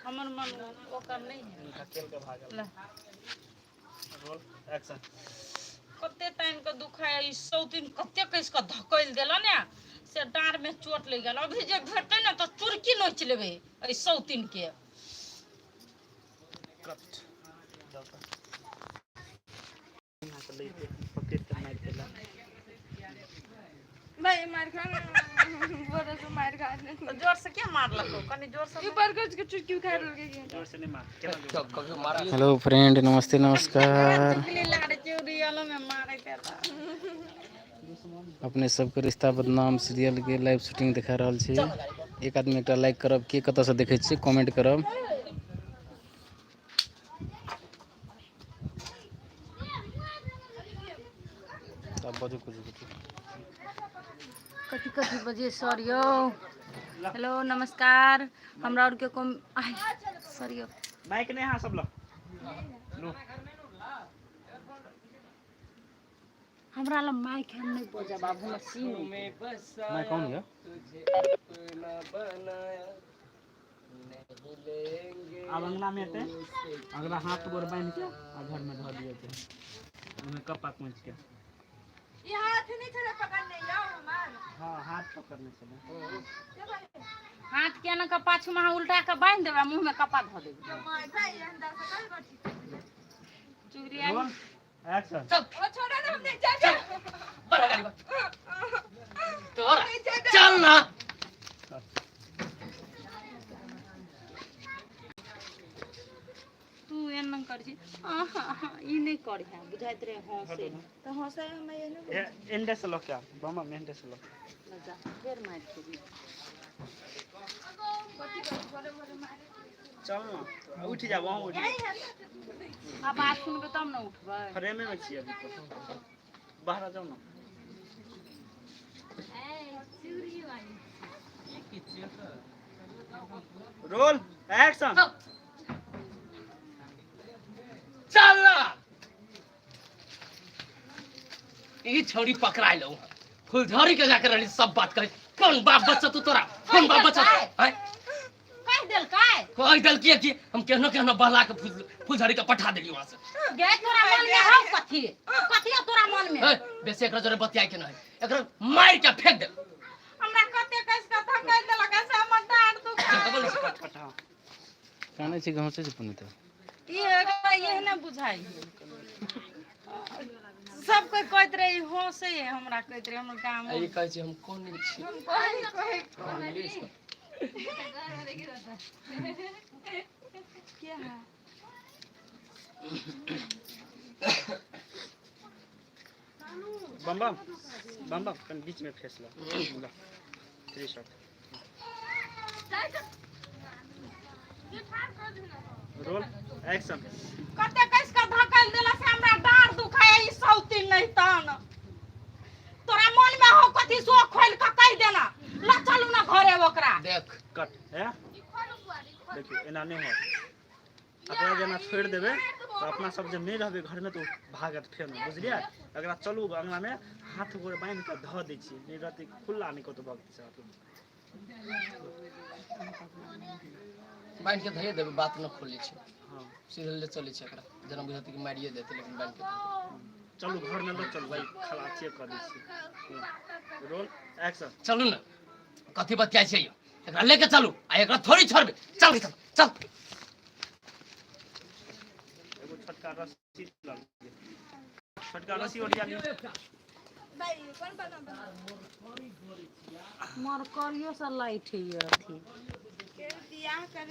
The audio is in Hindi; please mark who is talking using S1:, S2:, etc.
S1: हमर मन ओकर नहीं है
S2: धकेल के भागल रोल एक्शन
S1: कते टाइम के दुखाय ई सौतिन कते कैस के धकेल देला ने से डांर में चोट लग गेल अभी जे भेटै न त चुरकी नोच लेबे ई सौतिन के
S2: कट दौता यहां से लेके पकड़ के मार देला
S3: भाई मार खा बोलो तो मार खा
S1: तो जोर से क्या मारलको कनी जोर से
S3: ऊपर कुछ के चुटकी उखाड़ लोगे
S2: जोर से नहीं मार केना
S4: हेलो फ्रेंड, नमस्ते नमस्कार।
S1: लाड़ चोरी वाला में मारे देला
S4: अपने सबके रिश्ता बदनाम सीरियल के लाइव शूटिंग दिखा रहल छी। एक आदमी एकटा लाइक करब, के कतऽ से देखै छी कमेंट करब। तब बाजू कुछ
S1: कथी कथी बजे सर यो हेलो नमस्कार हमरा और के कम आय सर यो
S2: माइक नहीं हां सब लो लो
S1: हमरा ला माइक हम नहीं बजा बाबू ना सीन में
S4: मैं कौन है?
S2: अब अंगना में थे अगला हाथ गोर बांध के आ घर में धो दिए थे उन्हें कपा पहुंच के
S3: ये हाथ नहीं चला पकड़ने जाओ हमार
S2: हां हाथ पकड़ने चले
S1: हाथ के न का पाछू में उल्टा के बांध देबा मुंह में कपा धो देबे
S3: भाई अंदर से कल बैठी
S1: चुगरिया
S2: रोल एक्शन
S3: ओ छोड़ो ना हमने जा
S1: बड़ा गाड़ी तोरा चल ना तू एन कर छी ई नहीं कर है बुझाइत रे हंसे
S3: तो हंसा हम ये ना
S2: एंडे से लो क्या बम एंडे से लो
S1: जा फिर मार के
S2: चल ना उठ जा वहां उठ
S1: अब बात सुनबे तब ना उठबै
S2: फ्रेम में छी अभी तो बाहर आ जाओ ना रोल एक्शन
S5: चल ये छोड़ी पकड़ा लो फुलझड़ी के जाकर रही सब बात करे कौन बाप बच्चा तू तोरा कौन बाप बच्चा है
S1: कह देल काय
S5: कोई दल की हम केहनो केहनो बहला के फुलझड़ी के पठा देली वहां से
S1: गे तोरा मन में हौ कथी कथी तोरा मन में
S5: बेसे एकरा जरे बतिया के नहीं एकरा मार के फेंक दे
S1: हमरा कते कैस के धकेल देलक से हमर डांड दुखा
S2: पठा
S4: काने छी गांव से पुनित
S1: ये ना बुझाई सब कोई कहत रही हो से हमरा कहत रही हमर काम
S5: ये कहै छी हम कौन नहीं छी
S3: कोई
S5: इंग्लिश
S3: क्या है
S2: बम बम बम बम कन बीच में फेस लो 3 शॉट रोल एक्शन
S1: कते कैस के धकेल देला से हमरा डांड दुखाय ई सौती नहीं तन तोरा मन में हो कथी सो खोल के कह देना ला चलू ना घरे ओकरा
S5: देख
S2: कट है देखिए एना नहीं हो अपना जना छोड़ देबे तो अपना सब जब नहीं रहबे घर में तो भागत फेर बुझलिए अगर चलू अंगना में हाथ गोर बांध के ध दै छी नहीं रहते खुला नहीं को तो भक्त से
S5: बांध के धरे देबे बात न खोले छै
S2: हां
S5: सीधे ले चले छै एकरा जना बुझाती कि मारिए देते लेकिन बांध के
S2: चलू घर में लो चलू भाई खला चेक कर दै छी रोल एक्शन
S5: चलू ना कथी बतिया छै यो एकरा लेके चलू आ एकरा थोड़ी छोड़बे चल चल
S2: एगो छोटका रस्सी ल छोटका रस्सी ओढ़िया ली
S3: भाई कौन बना
S1: मर करियो से लाइट है अथी
S3: के दिया कर